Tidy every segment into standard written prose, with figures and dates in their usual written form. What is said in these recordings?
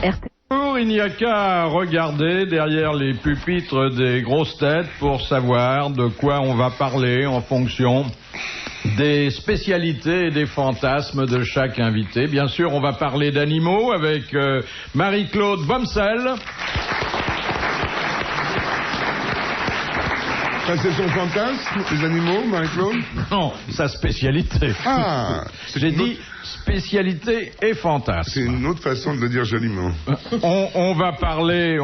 Il n'y a qu'à regarder derrière les pupitres des grosses têtes pour savoir de quoi on va parler en fonction des spécialités et des fantasmes de chaque invité. Bien sûr, on va parler d'animaux avec Marie-Claude Bomsel. Ça, c'est son fantasme, les animaux, Marie-Claude? Non, sa spécialité. Ah, j'ai dit spécialité et fantasme. C'est une autre façon de le dire joliment. On va parler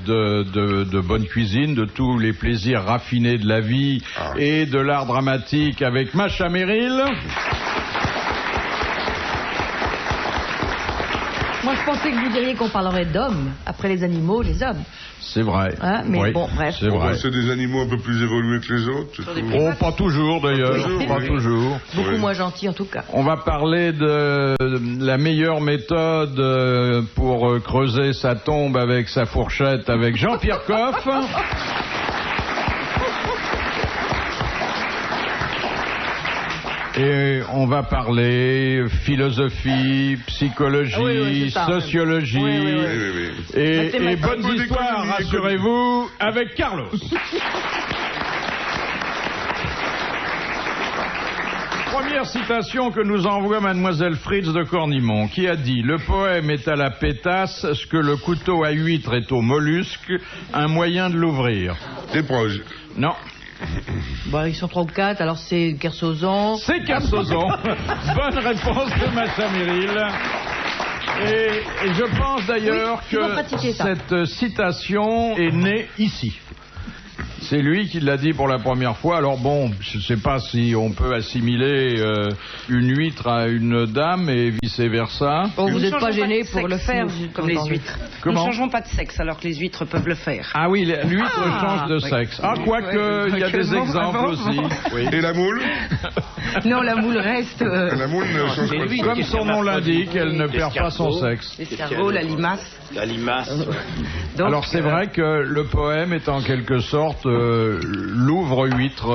de bonne cuisine, de tous les plaisirs raffinés de la vie et de l'art dramatique avec Macha Merrill. Moi, je pensais que vous diriez qu'on parlerait d'hommes, après les animaux, les hommes. C'est vrai. Hein, mais oui, bon, bref. C'est vrai. C'est des animaux un peu plus évolués que les autres. Oh, pas toujours d'ailleurs. Pas toujours. Beaucoup moins gentils en tout cas. On va parler de la meilleure méthode pour creuser sa tombe avec sa fourchette avec Jean-Pierre Coff. Et on va parler philosophie, psychologie, sociologie et bonnes histoires, rassurez-vous, avec Carlos. Première citation que nous envoie Mademoiselle Fritz de Cornimont, qui a dit « Le poème est à la pétasse ce que le couteau à huître est au mollusque, un moyen de l'ouvrir. » Des proches. Non. Bon, ils sont 3 ou 4, alors c'est Kersozon. C'est Kersozon. Bonne réponse de Macha Merrill. Et je pense d'ailleurs que cette citation est née ici. C'est lui qui l'a dit pour la première fois. Alors bon, je ne sais pas si on peut assimiler une huître à une dame et vice-versa. Bon, vous n'êtes pas gêné pour le faire, comme les huîtres. Comment ? Nous ne changeons pas de sexe alors que les huîtres peuvent le faire. Ah oui, l'huître change de sexe. Ah, quoique, il y a des exemples aussi. Oui. Et la moule ? Non, la moule reste... La moule ne change pas de sexe. Comme son nom l'indique, elle ne perd pas son sexe. L'escargot, la limace. La limace. Donc, alors c'est vrai que le poème est en quelque sorte l'ouvre-huître,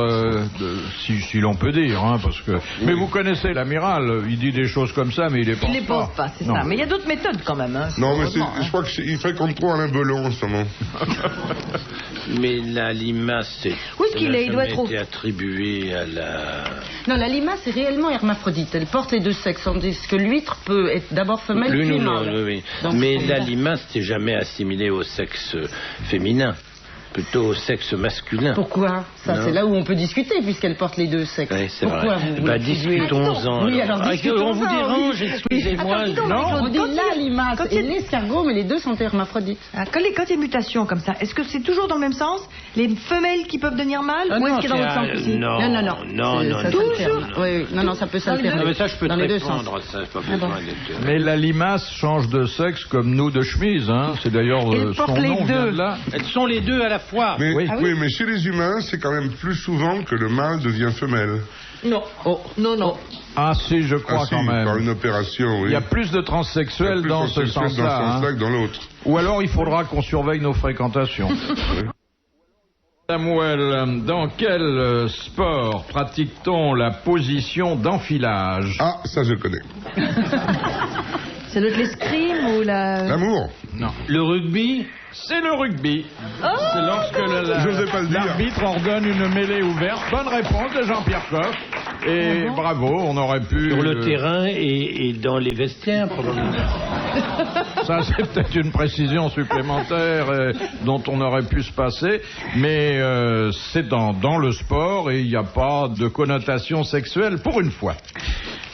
si l'on peut dire, hein, parce que. Mais vous connaissez l'amiral, il dit des choses comme ça, mais il les pense pas. Il les pense pas, c'est ça. Mais il y a d'autres méthodes quand même. Hein, non, mais je crois qu'il fréquente trop Alain Belon en ce moment. Mais la limace, c'est. Où est-ce qu'il est ? Il doit être été attribué à la. Non, la limace est réellement hermaphrodite. Elle porte les deux sexes, tandis que l'huître peut être d'abord femelle puis mâle. Oui. Mais la limace, c'est jamais assimilé au sexe féminin. Plutôt au sexe masculin. Pourquoi ? Ça, c'est là où on peut discuter, puisqu'elle porte les deux sexes. Oui, c'est pourquoi vrai. Discutons-en. Oui, alors on vous dérange, excusez-moi. Non, on dit la limace et l'escargot, mais les deux sont hermaphrodites. Quand il y a une mutation comme ça, est-ce que c'est toujours dans le même sens ? Les femelles qui peuvent devenir mâles ? Ou est-ce qu'il y a dans l'autre sens aussi ? Non. Toujours ? Oui, non, ça peut s'alterner. Mais ça, je peux dans te les deux répondre. sens. Ça, pas besoin d'être... Mais la limace change de sexe comme nous de chemise, hein. C'est d'ailleurs son nom vient de là. Elles sont les deux à la fois. Mais, oui, mais chez les humains, c'est quand même plus souvent que le mâle devient femelle. Non. Oh, non. Ah si, je crois quand même. Par une opération, oui. Il y a plus de transsexuels dans ce sens-là. Que dans l'autre. Ou alors il faudra qu'on surveille nos fréquentations. Samuel, dans quel sport pratique-t-on la position d'enfilage ? Ah, ça je connais. C'est l'escrime ou la... L'amour ? Non. Le rugby ? C'est le rugby. C'est lorsque l'arbitre ordonne une mêlée ouverte. Bonne réponse de Jean-Pierre Coff. Et bravo, on aurait pu... Sur le terrain et dans les vestiaires, probablement. Ça, c'est peut-être une précision supplémentaire dont on aurait pu se passer. Mais c'est dans le sport et il n'y a pas de connotation sexuelle pour une fois.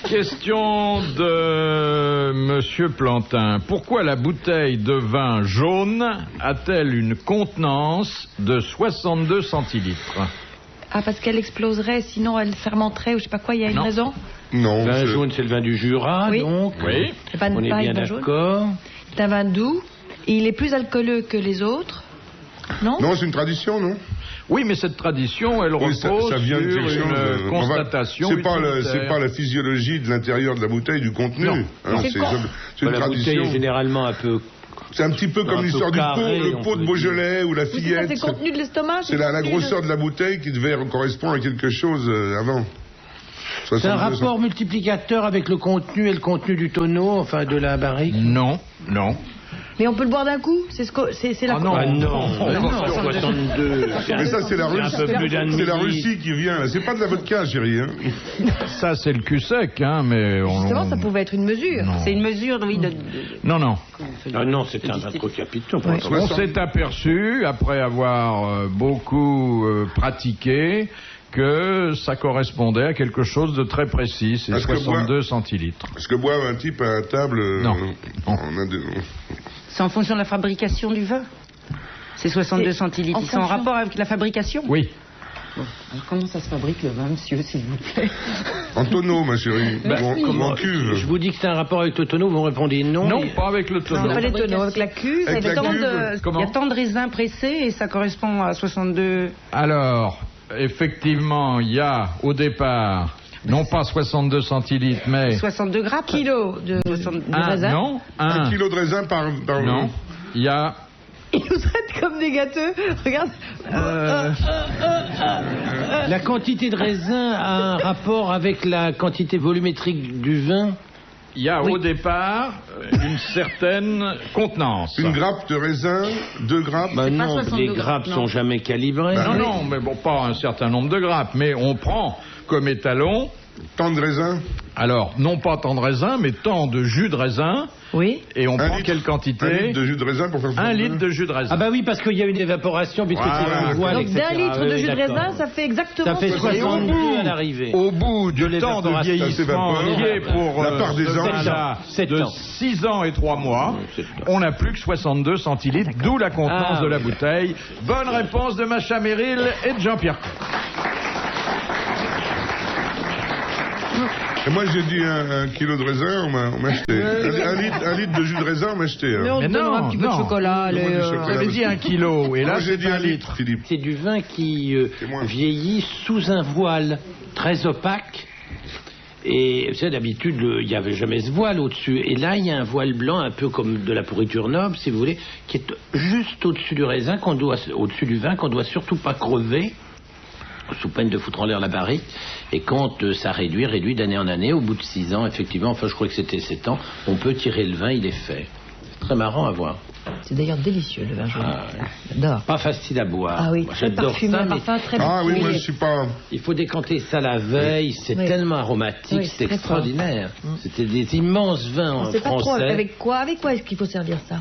Question de Monsieur Plantin. Pourquoi la bouteille de vin jaune a-t-elle une contenance de 62 centilitres ? Ah, parce qu'elle exploserait, sinon elle fermenterait ou je sais pas quoi, il y a une raison ? Non. Le vin jaune, c'est le vin du Jura, donc. Oui. On est bien d'accord. C'est un vin doux. Il est plus alcooleux que les autres, non ? Non, c'est une tradition, non ? Oui, mais cette tradition, elle repose ça vient sur de une constatation. C'est pas la physiologie de l'intérieur de la bouteille, du contenu. Non. C'est une la tradition. Bouteille est généralement un peu... C'est un petit peu comme l'histoire du pot, le pot de Beaujolais ou la fillette. C'est le contenu de l'estomac. C'est la grosseur de la bouteille qui devait correspondre à quelque chose avant. C'est un rapport multiplicateur avec le contenu et le contenu du tonneau, enfin de la barrique? Non, non. Mais on peut le boire d'un coup? C'est la non, non, 62. Mais ça, c'est la Russie. C'est la Russie qui vient, là. C'est pas de la vodka, chérie. Hein. Ça, c'est le cul sec, hein, mais... Justement, ça pouvait être une mesure. C'est une mesure, oui, de... Non, non. Ah non, c'est un trop capital. Ouais. On s'est aperçu, après avoir beaucoup pratiqué, que ça correspondait à quelque chose de très précis, c'est 62 centilitres. Est-ce que boivent un type à table... Non. C'est en fonction de la fabrication du vin. C'est 62 centilitres. Ils sont en rapport avec la fabrication? Oui. Bon, alors comment ça se fabrique le vin, monsieur, s'il vous plaît? En tonneau, ma chérie. En cuve. Je vous dis que c'est un rapport avec le tonneau, vous me répondez non. Non, pas avec le tonneau. Non, pas les tonneaux, avec la cuve. Avec la cuve. Il y a tant de raisins pressés et ça correspond à 62... Alors, effectivement, il y a au départ... Non pas 62 centilitres, mais... 62 grammes Kilos de raisin. Non, un kilo de raisin par non, il y a... Ils nous traitent comme des gâteux. Regarde. La quantité de raisin a un rapport avec la quantité volumétrique du vin? Il y a au départ une certaine contenance. Une grappe de raisin, 2 grappes. Bah non, les grappes sont jamais calibrées. Non, non, mais bon, pas un certain nombre de grappes, mais on prend comme étalon... Tant de raisin. Alors, non pas tant de raisin, mais tant de jus de raisin. Oui. Et on prend quelle quantité? 1 litre de jus de raisin pour faire ça. 1 litre de jus de raisin. Ah bah oui, parce qu'il y a une évaporation, puisque c'est une voile, Donc etc. d'un litre de jus de raisin, ça fait exactement... Ça fait 62 à l'arrivée. Au bout du temps de vieillissement lié pour la part des ans, de 6 ans et 3 mois, on n'a plus que 62 centilitres, d'où la contenance de la bouteille. Bonne réponse de Macha Merrill et de Jean-Pierre. Et moi, j'ai dit 1 kilo de raisin, on m'a acheté. Un litre de jus de raisin, on m'a acheté. Mais on te donnera un petit peu de chocolat. J'avais dit 1 kilo, et là, moi, j'ai dit 1 litre. litre, Philippe. C'est du vin qui vieillit sous un voile très opaque. Et vous savez, d'habitude, il n'y avait jamais ce voile au-dessus. Et là, il y a un voile blanc, un peu comme de la pourriture noble, si vous voulez, qui est juste au-dessus du raisin, au-dessus du vin, qu'on doit surtout pas crever, sous peine de foutre en l'air la barrique. Et quand ça réduit d'année en année, au bout de 6 ans, effectivement, enfin je crois que c'était 7 ans, on peut tirer le vin, il est fait. C'est très marrant à voir. C'est d'ailleurs délicieux le vin jaune. J'adore. Pas facile à boire. Ah oui, moi, j'adore parfumé, ça. parfum très oui, moi je suis pas... Il faut décanter ça la veille, c'est tellement aromatique, oui, c'est extraordinaire. C'était des immenses vins on sait pas trop français. avec quoi est-ce qu'il faut servir ça?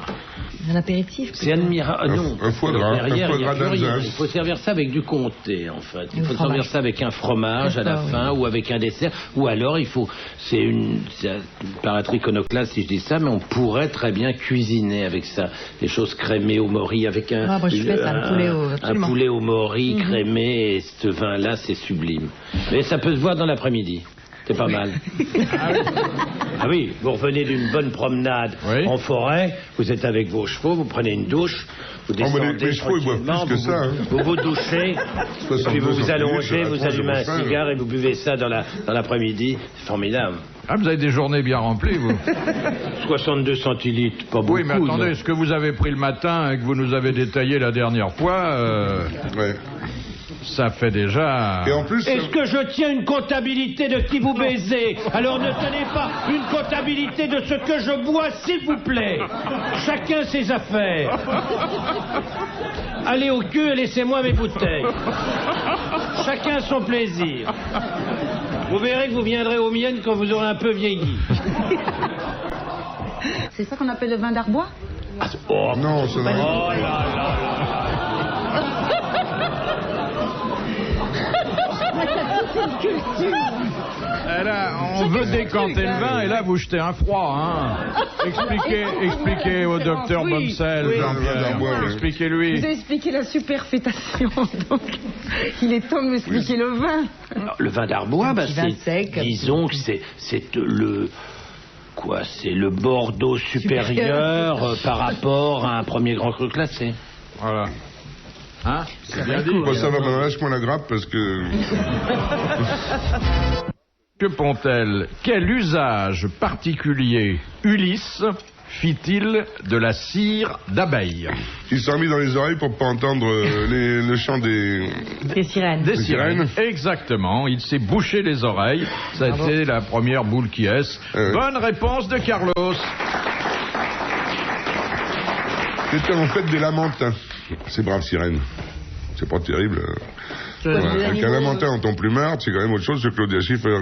Un apéritif? C'est admirable. Non, un foie gras, derrière, un foie gras d'Alsace. Il faut servir ça avec du comté, en fait. Il faut servir ça avec un fromage à la fin ou avec un dessert. Ou alors, ça paraîtrait iconoclaste si je dis ça, mais on pourrait très bien cuisiner avec ça. Des choses crémées au mori avec un poulet au mori crémé, et ce vin-là, c'est sublime. Mais ça peut se voir dans l'après-midi. C'est pas mal. Ah oui, vous revenez d'une bonne promenade en forêt, vous êtes avec vos chevaux, vous prenez une douche, vous descendez les chevaux, ils boivent plus que ça. Vous vous douchez, puis vous vous allongez, vous allumez un cigare et vous buvez ça dans l'après-midi. C'est formidable. Ah, vous avez des journées bien remplies, vous. 62 centilitres, pas beaucoup. Oui, mais attendez, ce que vous avez pris le matin et que vous nous avez détaillé la dernière fois... Ça fait déjà... Et en plus, est-ce que je tiens une comptabilité de qui vous baisez? Alors ne tenez pas une comptabilité de ce que je bois, s'il vous plaît. Chacun ses affaires. Allez au cul et laissez-moi mes bouteilles. Chacun son plaisir. Vous verrez que vous viendrez aux miennes quand vous aurez un peu vieilli. C'est ça qu'on appelle le vin d'Arbois? non, c'est vrai. Oh là là là. Là, on veut décanter le vin et là vous jetez un froid. Hein. Expliquez au docteur Bomsel, Jean-Pierre. Expliquez-lui. Vous avez expliqué la superfétation, donc il est temps de m'expliquer le vin. Alors, le vin d'Arbois, disons que c'est le Bordeaux supérieur par rapport à un premier grand cru classé. Voilà. Hein? C'est bien dit. Bon, ça va, lâche-moi la grappe parce que... Que Pontel, quel usage particulier Ulysse fit-il de la cire d'abeille? Ils sont mis dans les oreilles pour pas entendre le chant des sirènes. Des sirènes. Exactement. Il s'est bouché les oreilles. Ça a été la première boule qui est. Bonne réponse de Carlos. C'était en fait des lamentins. Ces braves sirènes. C'est pas terrible. Qu'un lamentin entend plus marre, c'est quand même autre chose que Claudia Schiffer.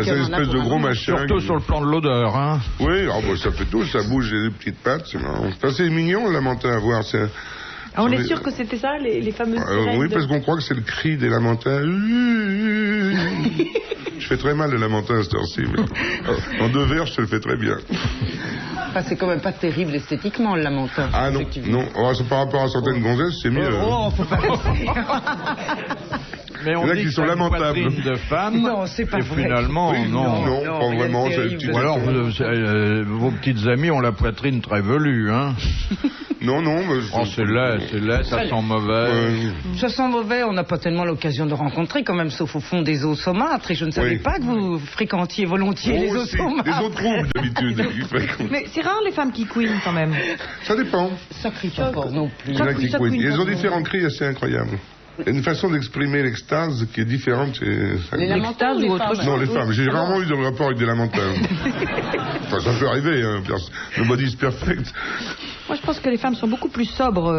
C'est une espèce de gros machin. Surtout sur le plan de l'odeur, hein. Oui, ça fait tout, ça bouge les petites pattes. C'est mignon le lamentin à voir. On est sûr que c'était ça, les fameuses sirènes oui, parce qu'on croit que c'est le cri des lamentins. Je fais très mal le lamentin à cette heure-ci, mais en 2 vers, je te le fais très bien. Enfin, c'est quand même pas terrible esthétiquement, le lamentin. Ah non, non. Par rapport à certaines gonzesses, c'est mieux. Faut pas Mais on dit qui sont lamentables. De femme. Non, c'est pas vrai. Finalement, oui, non. Non, pas vraiment. Ou alors, vos petites amies ont la poitrine très velue, hein. Non. Oh, c'est laid, ça sent mauvais. Ça sent mauvais, on n'a pas tellement l'occasion de rencontrer, quand même, sauf au fond des eaux saumâtres. Et je ne savais pas que vous fréquentiez volontiers les eaux saumâtres. Les eaux troubles, d'habitude. Mais c'est rare les femmes qui couinent, quand même. Ça dépend. Ça crie pas fort non plus. Il y en a qui couinent. Ils ont différents cris assez incroyables. Il y a une façon d'exprimer l'extase qui est différente. Les lamentins ou autre chose? Non, les femmes. J'ai rarement eu de rapport avec des lamentins. Enfin, ça peut arriver. Hein. Le body is perfect. Moi, je pense que les femmes sont beaucoup plus sobres.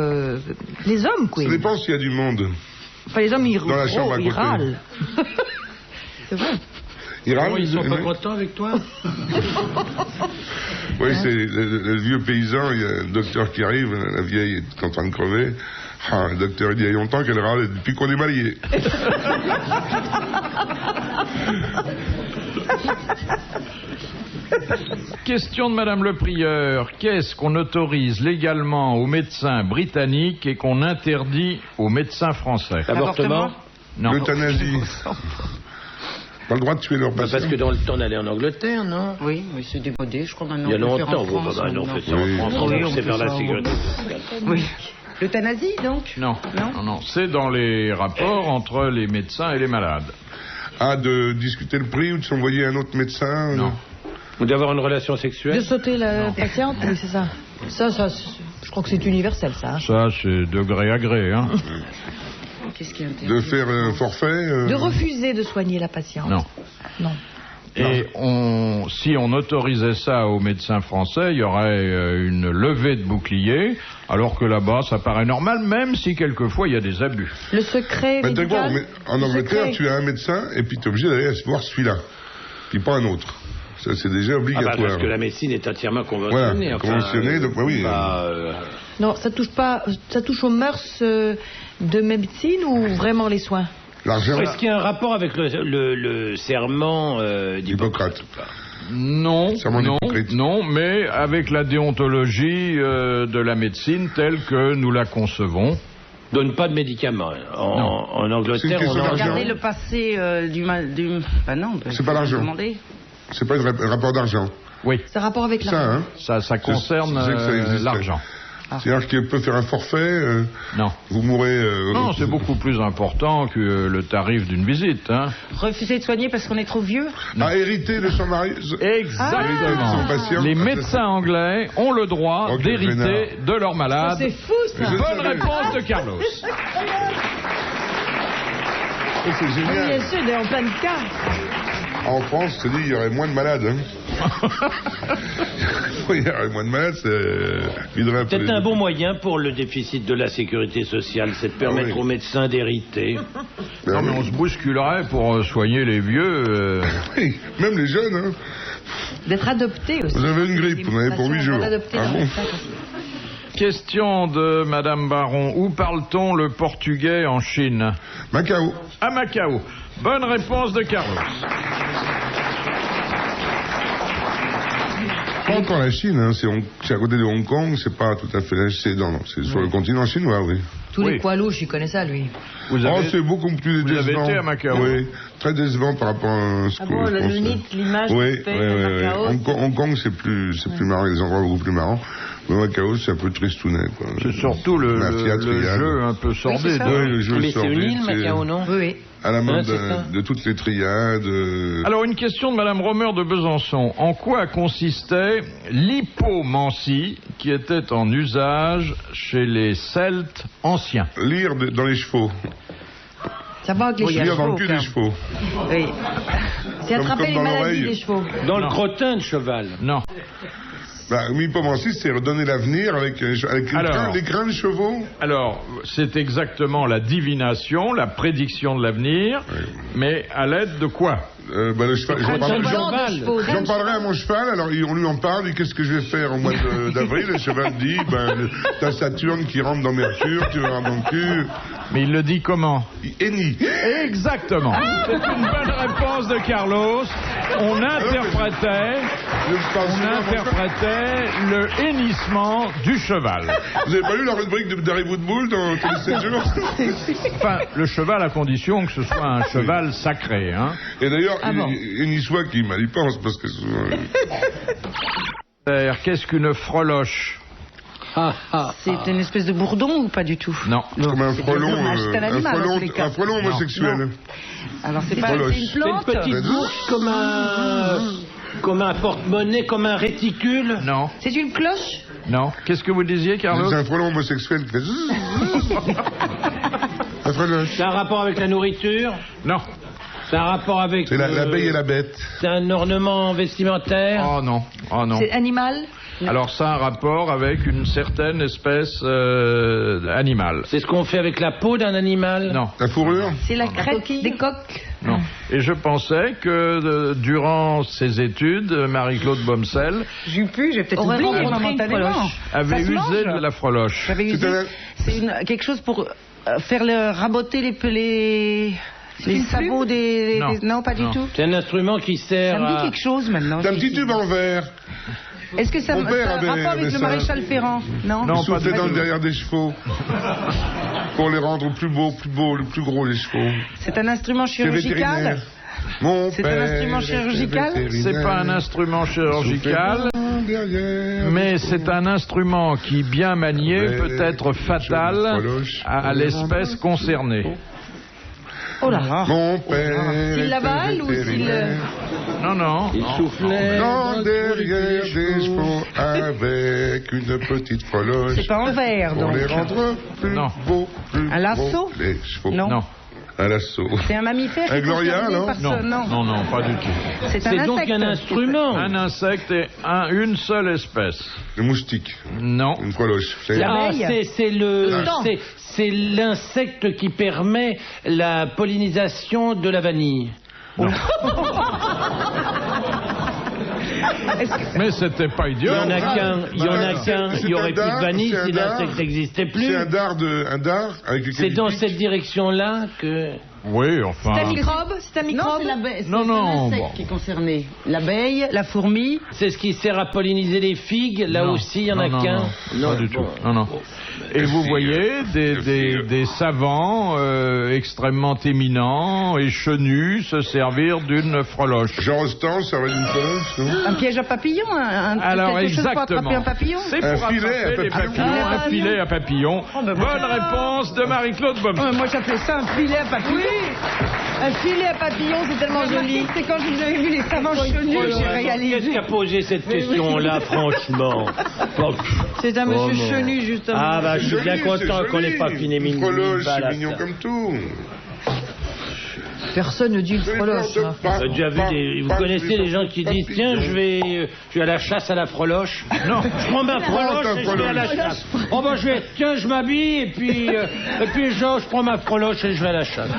Les hommes, quoi. Ça dépend s'il y a du monde. Enfin, les hommes, ils dans la chambre à côté. râlent. C'est vrai. Ils râlent. Ils sont pas contents avec toi? Oui, c'est le vieux paysan. Il y a le docteur qui arrive. La vieille est en train de crever. Ah, le docteur, il dit, il y a longtemps qu'elle râle depuis qu'on est mariés. Question de Madame le Prieur. Qu'est-ce qu'on autorise légalement aux médecins britanniques et qu'on interdit aux médecins français? L'avortement? Non. L'euthanasie. Pas le droit de tuer leurs patients. Parce que dans le temps d'aller en Angleterre, non? Oui, c'est démodé, je crois maintenant. Il y a longtemps, on fait ça en France, c'est vers la sécurité sociale. Oui. L'euthanasie, donc? Non. C'est dans les rapports entre les médecins et les malades. Ah, de discuter le prix ou de s'envoyer un autre médecin? Non. Ou d'avoir une relation sexuelle? De sauter la patiente, oui, c'est ça. Ça, je crois que c'est universel, ça. Ça, c'est de gré à gré, hein. Qu'est-ce qui est intéressant? De faire un forfait? De refuser de soigner la patiente. Non. Et si on autorisait ça aux médecins français, il y aurait une levée de bouclier, alors que là-bas, ça paraît normal, même si quelquefois il y a des abus. Le secret médical. En Angleterre, tu as un médecin et puis tu es obligé d'aller voir celui-là, puis pas un autre. Ça, c'est déjà obligatoire. Parce que la médecine est entièrement conventionnée. Voilà, conventionnée, donc oui. Non, ça touche aux mœurs de médecine ou vraiment les soins? L'argent. Est-ce qu'il y a un rapport avec le serment d'Hippocrate? Non, mais avec la déontologie de la médecine telle que nous la concevons. Donne pas de médicaments. En Angleterre, on a regardé le passé du... non, c'est pas l'argent. C'est pas un rapport d'argent. Oui. C'est un rapport avec l'argent. Ça concerne l'argent. C'est-à-dire qu'il peut faire un forfait. Non. Vous mourrez. Non, c'est beaucoup plus important que le tarif d'une visite. Hein. Refuser de soigner parce qu'on est trop vieux? Hériter de son mari. Exactement. Les médecins anglais ont le droit d'hériter de leurs malades. C'est fou, ça. Bonne réponse de Carlos. C'est génial. Bien sûr, en plein de cas. En France, je te dis, il y aurait moins de malades. Hein. Il y aurait moins de malades, c'est peut-être un bon moyen pour le déficit de la sécurité sociale, c'est de permettre aux médecins d'hériter. Non, mais on se bousculerait pour soigner les vieux. Oui, même les jeunes. Hein. D'être adopté aussi. Vous avez une grippe, vous en avez pour 8 jours. Question de Madame Baron. Où parle-t-on le portugais en Chine? Macao. À Macao. Bonne réponse de Carlos. Pas encore la Chine, hein. C'est à côté de Hong Kong, c'est pas tout à fait la Chine. C'est sur le continent chinois, oui. Tous les poids louches, il connaît ça, lui. C'est beaucoup plus décevant. Vous avez été à Macao? Oui, très décevant par rapport à ce que je pense. L'image de Macao. Hong Kong, c'est plus marrant, les endroits beaucoup plus marrants. Mais Macao, c'est un peu tristounet, C'est surtout le jeu un peu sordide. Oui, le jeu mais sordide. c'est une île, Macao, non? Oui. à la mode de toutes les triades. Alors, une question de Madame Romer de Besançon. En quoi consistait l'hypomancie qui était en usage chez les Celtes anciens? Lire dans les chevaux. Ça va avec les chevaux. Lire dans le cul des chevaux. Oui. C'est attraper comme les dans maladies l'oreille. des chevaux. Dans le Non. crottin de cheval. Non. L'hypomancie, c'est redonner l'avenir avec les crânes de chevaux. Alors, c'est exactement la divination, la prédiction de l'avenir, mais à l'aide de quoi? Le cheval, j'en parlerai à mon cheval, alors on lui en parle, et qu'est-ce que je vais faire au mois d'avril? Le cheval dit, t'as Saturne qui rentre dans Mercure, tu vas dans le cul. Mais il le dit comment? Henny. Exactement. C'est une bonne réponse de Carlos. On interprétait le hennissement du cheval. Vous avez pas lu la rubrique d'Harry Woodbull dans tous les 7 jours? Enfin, le cheval à condition que ce soit un cheval sacré, hein. Et d'ailleurs, hennissois qui mal y pense, parce que... Qu'est-ce qu'une freloche? C'est une espèce de bourdon ou pas du tout? Non. Comme un frelon, un frelon homosexuel. Alors c'est pas freloche. une plante? C'est une petite bourse comme un porte-monnaie, comme un réticule. Non. C'est une cloche? Non. Qu'est-ce que vous disiez, Carlos? C'est un frelon homosexuel qui fait... Un freloche. C'est un rapport avec la nourriture. Non. C'est un rapport avec... C'est l'abeille et la bête. C'est un ornement vestimentaire. Oh non. Oh non. C'est animal? Alors ça a un rapport avec une certaine espèce animale. C'est ce qu'on fait avec la peau d'un animal. Non. La fourrure? C'est la crête des coqs? Non. Et je pensais que durant ses études, Marie-Claude Bomsel J'ai peut-être Aurait oublié rencontré une momentanément. freloche. avait Ça se usé mange de la freloche. J'avais usé. C'est quelque chose pour faire raboter les sabots des... Non. Non, pas du Non. tout. C'est un instrument qui sert Ça me dit à... quelque chose maintenant. C'est un petit tube en verre. Est-ce que ça Mon père a un avait rapport avec le ça. maréchal Ferrand? Non. Non. Il soufflait pas du dans tout. derrière des chevaux. Pour les rendre plus beaux, plus gros, les chevaux. C'est un instrument C'est vétérinaire. chirurgical? Mon C'est un père instrument était chirurgical? vétérinaire. C'est pas un instrument chirurgical, mais c'est un instrument qui, bien manié, peut être fatal à l'espèce concernée. Oh là. Mon père S'il l'avale ou s'il... Non. Il soufflait dans derrière des chevaux avec une petite freloche. C'est pas en verre, Pour donc. les rendre plus Non. beaux, plus Un lasso? beaux, les chevaux. Non. Un lasso. C'est un mammifère? Un qui est Gloria, concerné non par ce- Non, pas du tout. C'est un C'est donc insecte. un instrument. Un insecte et une seule espèce. Le moustique. Non. Une freloche. C'est L'abeille. C'est l'insecte qui permet la pollinisation de la vanille. Mais c'était pas Il idiot. y en a qu'un, il y aurait plus de vanille si dard. l'insecte n'existait C'est plus. un dard avec lequel C'est il dans pique. cette direction-là que... Oui, enfin. C'est un microbe? C'est un Non, microbe? c'est l'abeille. Non, non, l'insecte bon. qui est concerné. L'abeille, la fourmi. C'est ce qui sert à polliniser les figues. Là Non. aussi, il y en a Non, qu'un. non, pas du tout. Non. Et vous voyez des savants extrêmement éminents et chenus se servir d'une freloche. Jean Rostand, ça va d'une freloche, non? Un piège à papillon. Alors quelque chose pour attraper exactement. un papillon. C'est Un pour filet attraper à les papillon. papillons, un filet à papillon. Oh, ben, Bonne réponse de Marie-Claude Bomsel. Moi j'appelais ça un filet à papillon. Un filet à papillon, c'est tellement joli. C'est quand je vous avais vu les savants chenus, j'ai Qu'est-ce réalisé. qui a posé cette question-là, franchement? C'est un monsieur chenu, justement. Ah bah, je suis bien Joli, content c'est qu'on n'ait joli. pas fini Une mine freloche, balle à c'est mignon ça. comme tout. Personne ne dit une freloche. hein. Vous avez déjà vu vous connaissez les gens qui disent tiens je vais à la chasse à la freloche. Non. Je prends ma freloche ta et je vais à la freloche. chasse. Oh bah je m'habille et puis je prends ma freloche et je vais à la chasse.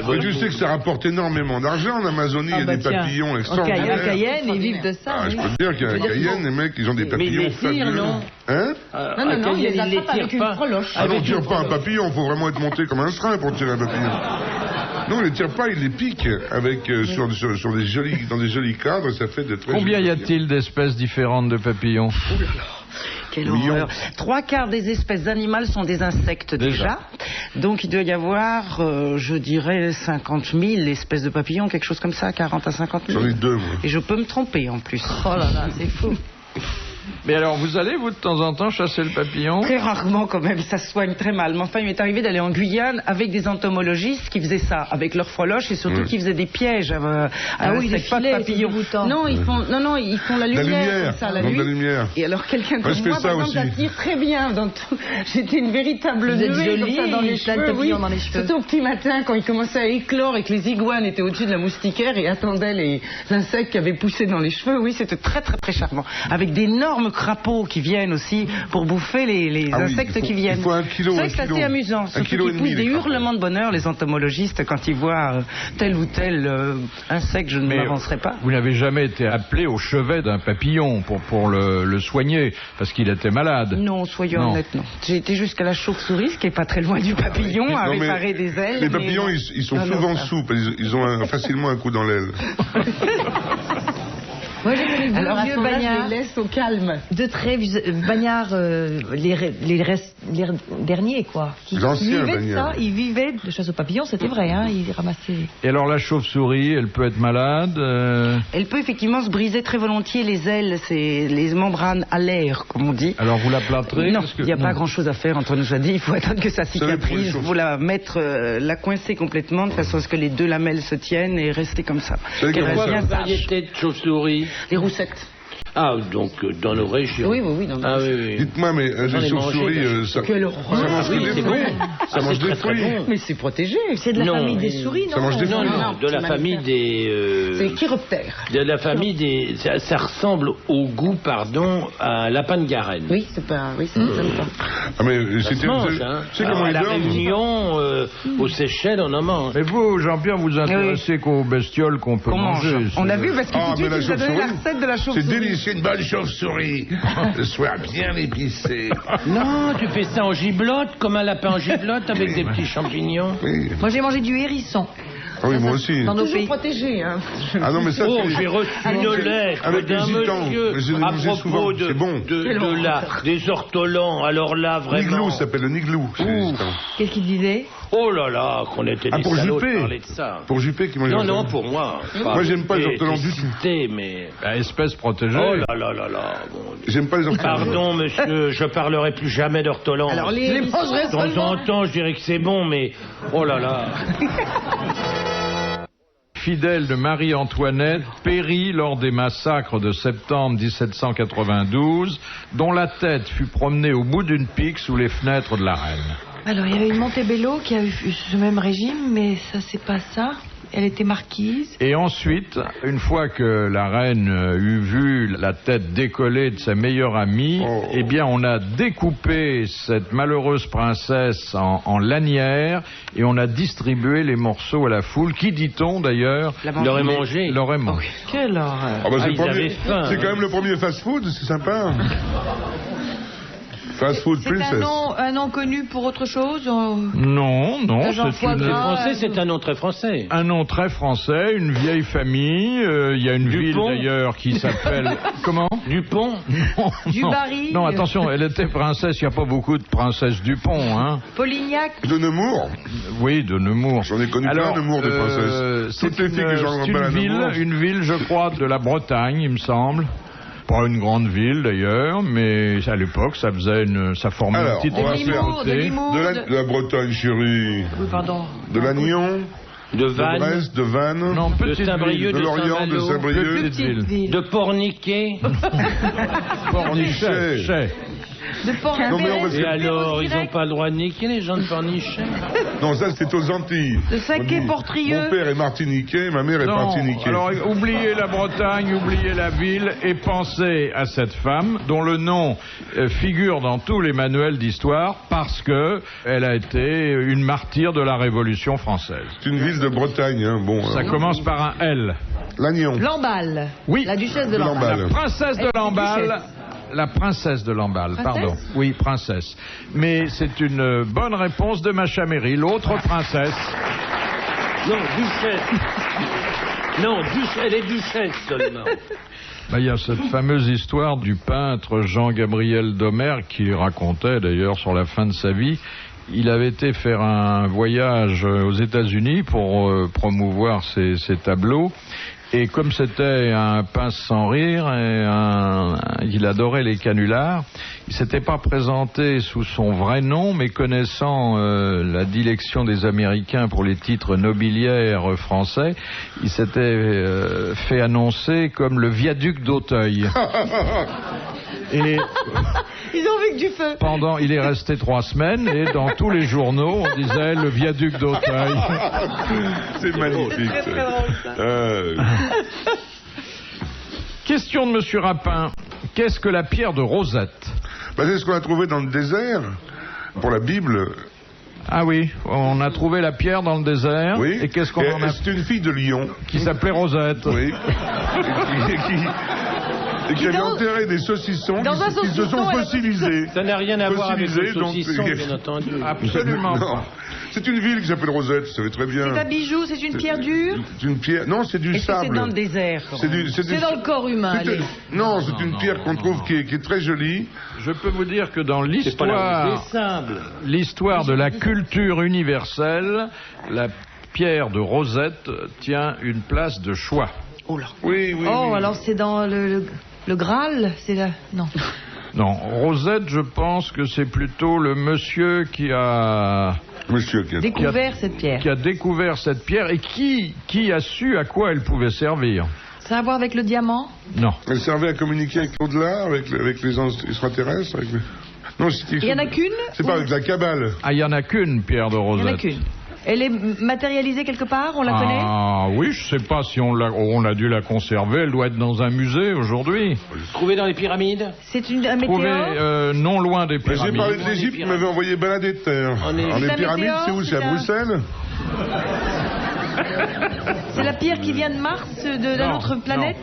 Mais tu sais que ça rapporte énormément d'argent en Amazonie, il y a des papillons À extraordinaires. Cayenne, ils vivent de ça. Ah, je oui. peux te dire qu'à Cayenne, les mecs, ils ont des Mais papillons ils les tirent, fabuleux. non Hein? Non, il les attrape avec une freloche. Ah non, on tire pas un papillon, il faut vraiment être monté comme un serin pour tirer un papillon. Non, on les tire pas, ils les piquent avec, sur des jolis, dans des jolis cadres, ça fait de très Combien y jolis a-t-il d'espèces différentes de papillons? Quelle Millions. horreur. 3/4 des espèces animales sont des insectes déjà. Donc il doit y avoir, je dirais, 50 000 espèces de papillons, quelque chose comme ça, 40 à 50 000. J'en ai 2, moi. Et je peux me tromper en plus. Oh là là, c'est fou. Mais alors, vous allez, vous, de temps en temps, chasser le papillon? Très rarement, quand même, ça se soigne très mal. Mais enfin, il m'est arrivé d'aller en Guyane avec des entomologistes qui faisaient ça, avec leurs freloches, et surtout qui faisaient des pièges à oui, des filets, papillons. Non, ils font la lumière, comme ça, la nuit. La lumière. Et alors, quelqu'un comme moi, par exemple, attire très bien dans tout. J'étais une véritable nuée comme ça dans les cheveux, oui. Dans les cheveux. Surtout au petit matin, quand il commençait à éclore et que les iguanes étaient au-dessus de la moustiquaire et attendaient les insectes qui avaient poussé dans les cheveux. Oui, c'était très, très, très charmant. Avec d'énormes crapauds qui viennent aussi pour bouffer les insectes qui viennent. Il faut 1 kilo. C'est vrai que c'est assez amusant. Surtout qu'ils poussent des hurlements de bonheur, les entomologistes, quand ils voient tel ou tel insecte, je ne m'avancerai pas. Vous n'avez jamais été appelé au chevet d'un papillon pour le soigner, parce qu'il était malade? Non, soyons honnêtes, non. J'ai été jusqu'à la chauve-souris, qui est pas très loin du papillon, à réparer des ailes. Les papillons, ils sont souvent souples, ils ont facilement un coup dans l'aile. Moi, j'ai connu alors, vieux bagnards. Je les laisse au calme. De très bagnards, les derniers, quoi. Qui vivaient de ça, ils vivaient de chasse aux papillons, c'était vrai, hein, ils ramassaient. Et alors, la chauve-souris, elle peut être malade Elle peut effectivement se briser très volontiers les ailes, c'est les membranes alaires, comme on dit. Alors, vous la plâtrez? Non, il n'y a pas grand-chose à faire, Antoine nous a dit, il faut attendre que ça cicatrise, vous la mettre, la coincer complètement, de façon à ce que les 2 lamelles se tiennent et rester comme ça. Quelle variété de chauve-souris? Les roussettes. Ah, donc dans nos régions. Oui, dans nos régions. Oui. Dites-moi, mais les chauves-souris, ça mange des fruits. Ça mange des fruits. Mais c'est protégé. C'est de la famille des souris, non? Ça mange des fruits. Non, de la famille des... C'est les chiroptères. De la famille des... Ça ressemble au goût, à un lapin de Garenne. Oui, c'est pas... Oui, ça m'étonne pas. Ah, mais c'était... C'est comment à la Réunion, aux Seychelles, on en mange. Mais vous, Jean-Pierre, vous intéressez qu'aux bestioles qu'on peut manger. On a vu, parce que tout de suite, il a donné la recette de la chauve-souris. C'est délicieux, une bonne chauve-souris. Le soir bien épicé. Non, tu fais ça en giblotte, comme un lapin en giblotte, avec des petits champignons. Oui. Moi, j'ai mangé du hérisson. Ah oui, moi aussi. Dans nos toujours pays. protégé, hein. Ah non, mais ça, j'ai reçu une lettre d'un monsieur à propos des ortolans. Alors là, vraiment... Niglou, ça s'appelle le Niglou. Qu'est-ce qu'il disait? Oh là là, qu'on était des salauds de parler de ça. Pour Juppé qui mange. Non, pour moi. Moi, j'aime pas les ortolans du tout. Mais... Espèce protégée. Oh là là là là. J'aime pas les ortolans. Pardon, monsieur, je parlerai plus jamais d'ortolans. Alors, les mangerai de temps en temps, je dirais que c'est bon, mais... Oh là là. Fidèle de Marie-Antoinette, périt lors des massacres de septembre 1792, dont la tête fut promenée au bout d'une pique sous les fenêtres de la reine. Alors, il y avait une Montebello qui a eu ce même régime, mais ça, c'est pas ça. Elle était marquise. Et ensuite, une fois que la reine eut vu la tête décollée de sa meilleure amie, eh bien, on a découpé cette malheureuse princesse en lanières et on a distribué les morceaux à la foule, qui, dit-on d'ailleurs, l'aurait mangé. L'aurait mangé. Quelle horreur. C'est quand même le premier fast-food, c'est sympa. Fast Food Princess. C'est un nom connu pour autre chose? Non, C'est un nom très français. Un nom très français, une vieille famille. Il y a une ville d'ailleurs qui s'appelle... Comment? Dupont. Du Barry. Non, attention, elle était princesse. Il n'y a pas beaucoup de princesses Dupont, hein. Polignac. De Nemours. Oui, de Nemours. J'en ai connu plein de Nemours des princesses. Toutes les filles que j'en rappelle à Nemours. Une ville, je crois, de la Bretagne, il me semble. Pas une grande ville d'ailleurs, mais à l'époque ça formait une petite communauté. De la Bretagne, chérie. Oui, pardon. De l'Agnon. De Vannes. De Brest, de Vannes. Non, de Saint-Brieuc, de Lorient, de Saint-Brieuc. Petite ville. De Porniquet. Pornichet. De Port-Royal. Et alors, ils n'ont pas le droit de niquer, les gens de Pornichet? Non, ça c'était aux Antilles. De Saquet-Portrieux. Mon père est martiniquais, ma mère est martiniquais. Alors, oubliez la Bretagne, oubliez la ville et pensez à cette femme dont le nom figure dans tous les manuels d'histoire parce que elle a été une martyre de la Révolution française. C'est une ville de Bretagne, hein. Bon. Ça commence par un L. Lannion. Lamballe. Oui. La duchesse de Lamballe. La princesse de Lamballe. La princesse de Lamballe, pardon. Oui, princesse. Mais c'est une bonne réponse de Macha Méry, l'autre princesse. Non, duchesse. Non, elle est duchesse seulement. Il y a cette fameuse histoire du peintre Jean-Gabriel Domer qui racontait d'ailleurs sur la fin de sa vie. Il avait été faire un voyage aux États-Unis pour promouvoir ses tableaux. Et comme c'était un pince sans rire, il adorait les canulars, il s'était pas présenté sous son vrai nom, mais connaissant la dilection des Américains pour les titres nobiliaires français, il s'était fait annoncer comme le viaduc d'Auteuil. Et ils ont vu que du feu. Il est resté 3 semaines et dans tous les journaux on disait le viaduc d'Auteuil. C'est magnifique. C'est très drôle, ça. Question de Monsieur Rapin. Qu'est-ce que la pierre de Rosette? C'est ce qu'on a trouvé dans le désert pour la Bible. Ah oui, on a trouvé la pierre dans le désert. Oui. Et qu'est-ce qu'on en a? C'est une fille de Lyon. Qui s'appelait Rosette. Oui. Et qui avait enterré des saucissons qui se sont fossilisés. Ça n'a rien à voir avec les saucissons, bien entendu. Absolument pas. C'est une ville qui s'appelle Rosette, vous savez très bien. C'est un bijou, c'est une pierre dure. C'est une pierre. Non, c'est du sable. C'est dans le désert. C'est dans le corps humain. Allez. Non, c'est une pierre qu'on trouve qui est très jolie. Je peux vous dire que dans l'histoire de la culture universelle, la pierre de Rosette tient une place de choix. Oh là. Oui. Alors c'est dans le Graal, c'est là. Non. Non, Rosette, je pense que c'est plutôt le monsieur qui a découvert cette pierre. Qui a découvert cette pierre et qui a su à quoi elle pouvait servir. Ça a à voir avec le diamant? Non. Elle servait à communiquer avec l'au-delà, avec les extraterrestres. Non, il y en a qu'une? C'est pas avec la Kabbale. Ah, il y en a qu'une pierre de Rosette. Il y en a qu'une. Elle est matérialisée quelque part? On la connaît? Ah oui, je sais pas si on a dû la conserver. Elle doit être dans un musée aujourd'hui. Trouvée dans les pyramides? C'est un météore? Non loin des pyramides. J'ai parlé de l'Égypte, vous m'avez envoyé balader de terre. Les pyramides, c'est où? C'est à Bruxelles? C'est la pierre qui vient de Mars, de notre planète?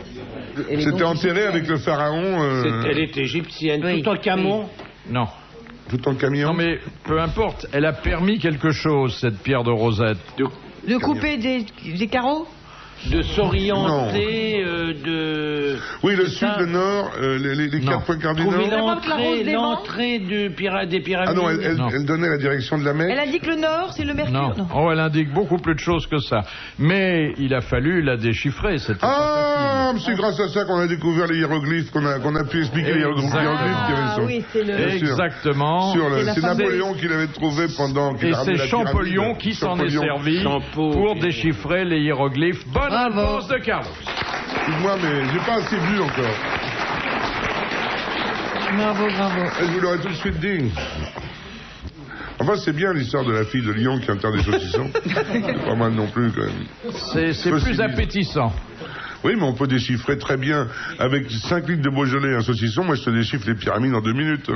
C'était enterré avec le pharaon. Elle est égyptienne. Oui. Tout en camon? Non. Tout en camion. Non mais peu importe, elle a permis quelque chose, cette pierre de Rosette. De couper des carreaux? De s'orienter, Oui, le sud, le nord, les 4 points cardinaux. Trouver l'entrée des pyramides. Ah non, elle donnait la direction de la Mecque. Elle indique le nord, c'est le Mercure? Non. Oh, elle indique beaucoup plus de choses que ça. Mais il a fallu la déchiffrer, cette c'est grâce à ça qu'on a découvert les hiéroglyphes, qu'on a pu expliquer les hiéroglyphes qu'il y avait sur. Oui, c'est le... Exactement. C'est Napoléon qui l'avait trouvé pendant qu'il a ramené la pyramide. Et c'est Champollion qui s'en est servi pour déchiffrer les hiéroglyphes. Bonne réponse de Carlos. Excuse-moi, mais j'ai pas assez bu encore. Bravo. Je vous l'aurais tout de suite dit. Enfin, c'est bien l'histoire de la fille de Lyon qui enterre des saucissons. C'est pas mal non plus, quand même. C'est plus appétissant. Oui, mais on peut déchiffrer très bien. Avec 5 litres de Beaujolais et un saucisson, moi je te déchiffre les pyramides en 2 minutes.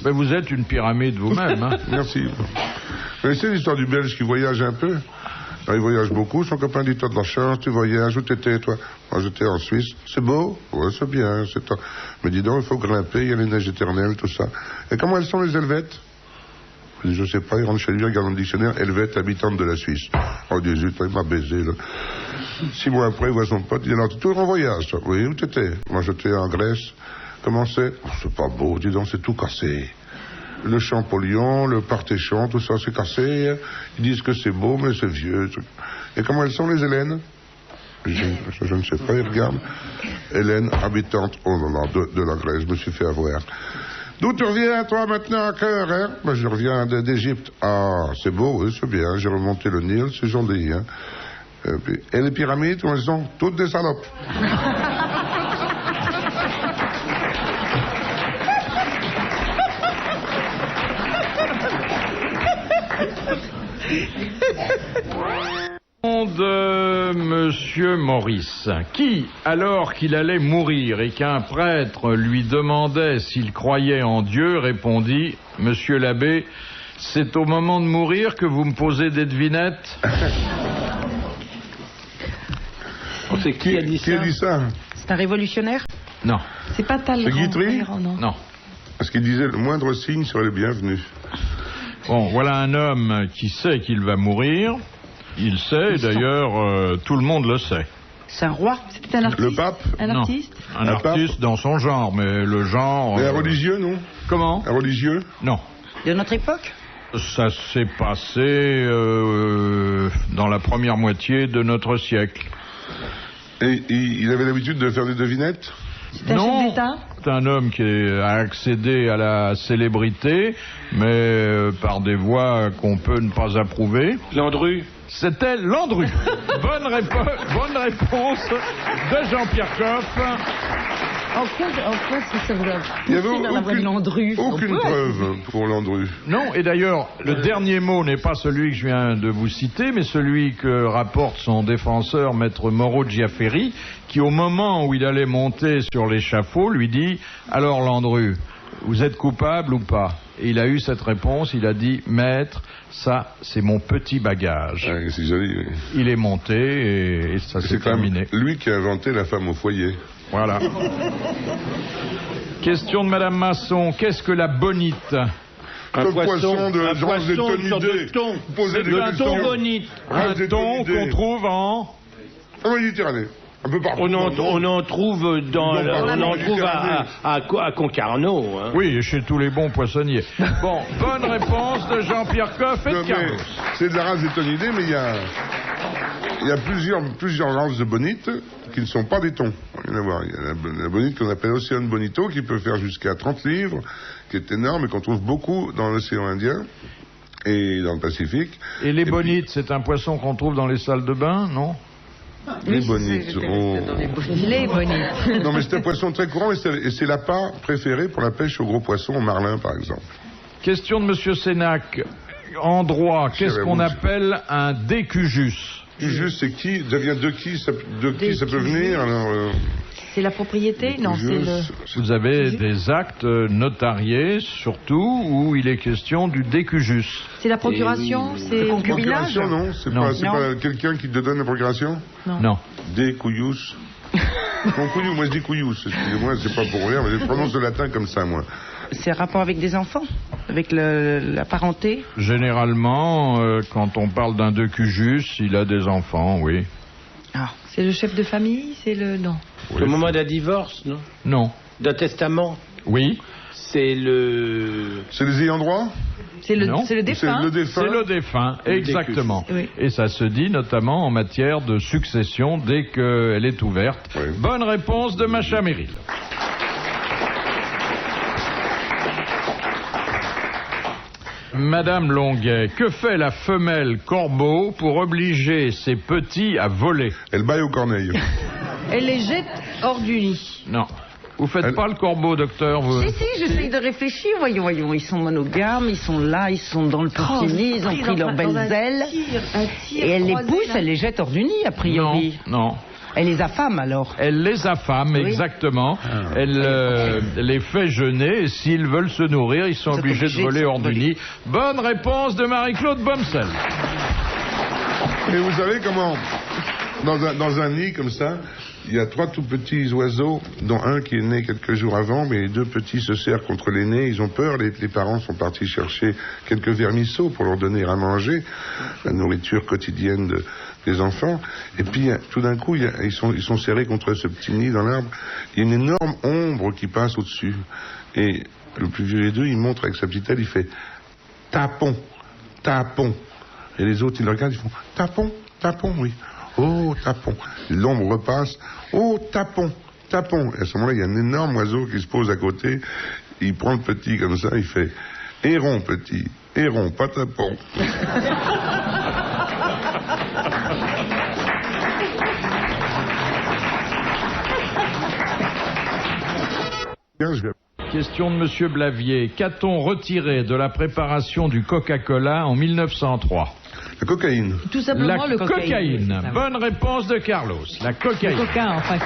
Ben, vous êtes une pyramide vous-même. Hein. Merci. Mais c'est l'histoire du Belge qui voyage un peu. Alors, il voyage beaucoup. Son copain dit, toi de la chance, tu voyages. Où t'étais, toi? Moi, j'étais en Suisse. C'est beau? Ouais, c'est bien. Mais dis donc, il faut grimper, il y a les neiges éternelles, tout ça. Et comment elles sont, les Helvètes? Je sais pas, il rentre chez lui, regarde dans le dictionnaire, Helvète, habitante de la Suisse. Oh, Dieu, il m'a baisé, là. 6 mois après, il voit son pote, il dit, alors, t'es toujours en voyage, toi? Oui, où t'étais? Moi, j'étais en Grèce. Comment c'est? Oh, c'est pas beau, dis donc, c'est tout cassé. Le Champollion, le Partéchon, tout ça, c'est cassé. Ils disent que c'est beau, mais c'est vieux. Et comment elles sont, les Hélènes? Je ne sais pas, ils regardent. Hélène, habitante, de la Grèce, je me suis fait avoir. D'où tu reviens, toi, maintenant, à cœur, hein? Ben, je reviens d'Égypte. Ah, c'est beau, oui, c'est bien. J'ai remonté le Nil, c'est joli, hein? Et les pyramides, elles sont toutes des salopes. De Monsieur Maurice, qui, alors qu'il allait mourir et qu'un prêtre lui demandait s'il croyait en Dieu, répondit: Monsieur l'abbé, c'est au moment de mourir que vous me posez des devinettes. C'est qui a dit ça? Qui a dit ça? C'est un révolutionnaire? Non. C'est pas Talleyrand. C'est Guitry? Non. Parce qu'il disait le moindre signe serait le bienvenu. Bon, voilà un homme qui sait qu'il va mourir. Il sait, d'ailleurs, tout le monde le sait. C'est un roi? C'était un artiste? Le pape? Un artiste? Un artiste dans son genre, mais le genre... Mais un religieux, non? Comment? Un religieux? Non. De notre époque? Ça s'est passé dans la première moitié de notre siècle. Et il avait l'habitude de faire des devinettes? Non, c'est un homme qui a accédé à la célébrité, mais par des voies qu'on peut ne pas approuver. Landru. C'était Landru. Bonne réponse de Jean-Pierre Coff. En quoi ça vous a Il n'y avait poussé vers la voie de Landru? aucune preuve pour Landru. Non, et d'ailleurs, le dernier mot n'est pas celui que je viens de vous citer, mais celui que rapporte son défenseur, maître Moreau Giaferi, qui au moment où il allait monter sur l'échafaud, lui dit « Alors Landru, vous êtes coupable ou pas ?» Et il a eu cette réponse, il a dit « Maître, ça, c'est mon petit bagage. » C'est joli, oui. Il est monté et ça s'est terminé. Lui qui a inventé la femme au foyer. Voilà. Question de Madame Masson. Qu'est-ce que la bonite? Un poisson de genre de thon. Un thon bonite. Un thon qu'on trouve en Méditerranée. Un peu partout. On en trouve à Concarneau. Hein. Oui, et chez tous les bons poissonniers. Bon, bonne réponse de Jean-Pierre Coff et de Carlos. C'est de la race des thonidés, mais il y a plusieurs races de bonites qui ne sont pas des thons. Il y a la bonite qu'on appelle Océan Bonito, qui peut faire jusqu'à 30 livres, qui est énorme et qu'on trouve beaucoup dans l'océan Indien et dans le Pacifique. Et les bonites, c'est un poisson qu'on trouve dans les salles de bain, non? Les bonites. Les bonites. Non, mais c'est un poisson très courant et c'est l'appât préféré pour la pêche aux gros poissons, au marlin par exemple. Question de Monsieur Sénac. En droit, qu'est-ce qu'on appelle un décujus? Décujus, c'est qui? De qui ça peut venir? Alors, c'est la propriété? Non, c'est le... Vous avez des actes notariés, surtout, où il est question du décujus. C'est la procuration? C'est le concubinage? Non, c'est pas quelqu'un qui te donne la procuration? Non. Décujus. Moi je dis couillous, excusez-moi, c'est pas pour rien, mais je prononce le latin comme ça, moi. C'est un rapport avec des enfants? Avec la parenté? Généralement, quand on parle d'un décujus, il a des enfants, oui. Ah, c'est le chef de famille? C'est le... Non. Oui, le moment d'un divorce, non? Non. D'un testament? Oui. C'est les ayants droit? C'est le défunt. C'est le défunt, exactement. Oui. Et ça se dit notamment en matière de succession dès qu'elle est ouverte. Oui. Bonne réponse de Macha Merrill. Madame Longuet, que fait la femelle corbeau pour obliger ses petits à voler? Elle baille aux corneilles. Elle les jette hors du nid. Non. Vous faites pas le corbeau, docteur, vous? Si, j'essaye de réfléchir. Voyons, ils sont monogames, ils sont là, ils sont dans le petit nid, ils ont pris leurs belles ailes. Et elle les pousse, elle les jette hors du nid, a priori. Non. Elle les affame alors? Elle les affame, oui. Exactement. Elle les fait jeûner et s'ils veulent se nourrir, ils sont obligés de voler hors du nid. Bonne réponse de Marie-Claude Bomsel. Et vous savez comment, dans un nid comme ça, il y a 3 tout petits oiseaux, dont un qui est né quelques jours avant, mais les 2 petits se serrent contre les nez, ils ont peur, les parents sont partis chercher quelques vermisseaux pour leur donner à manger, la nourriture quotidienne des enfants, et puis tout d'un coup, ils sont serrés contre ce petit nid dans l'arbre, il y a une énorme ombre qui passe au-dessus, et le plus vieux des 2, il montre avec sa petite aile, il fait « tapons, tapons », et les autres, ils le regardent, ils font « tapons, tapons, oui ». Oh, tapon. L'ombre repasse. Oh, tapon, tapon. Et à ce moment-là, il y a un énorme oiseau qui se pose à côté. Il prend le petit comme ça, il fait héron, petit. Héron, pas tapon. Question de Monsieur Blavier. Qu'a-t-on retiré de la préparation du Coca-Cola en 1903? La cocaïne. Tout simplement la cocaïne. Bonne réponse de Carlos. La cocaïne. Le coca, enfin,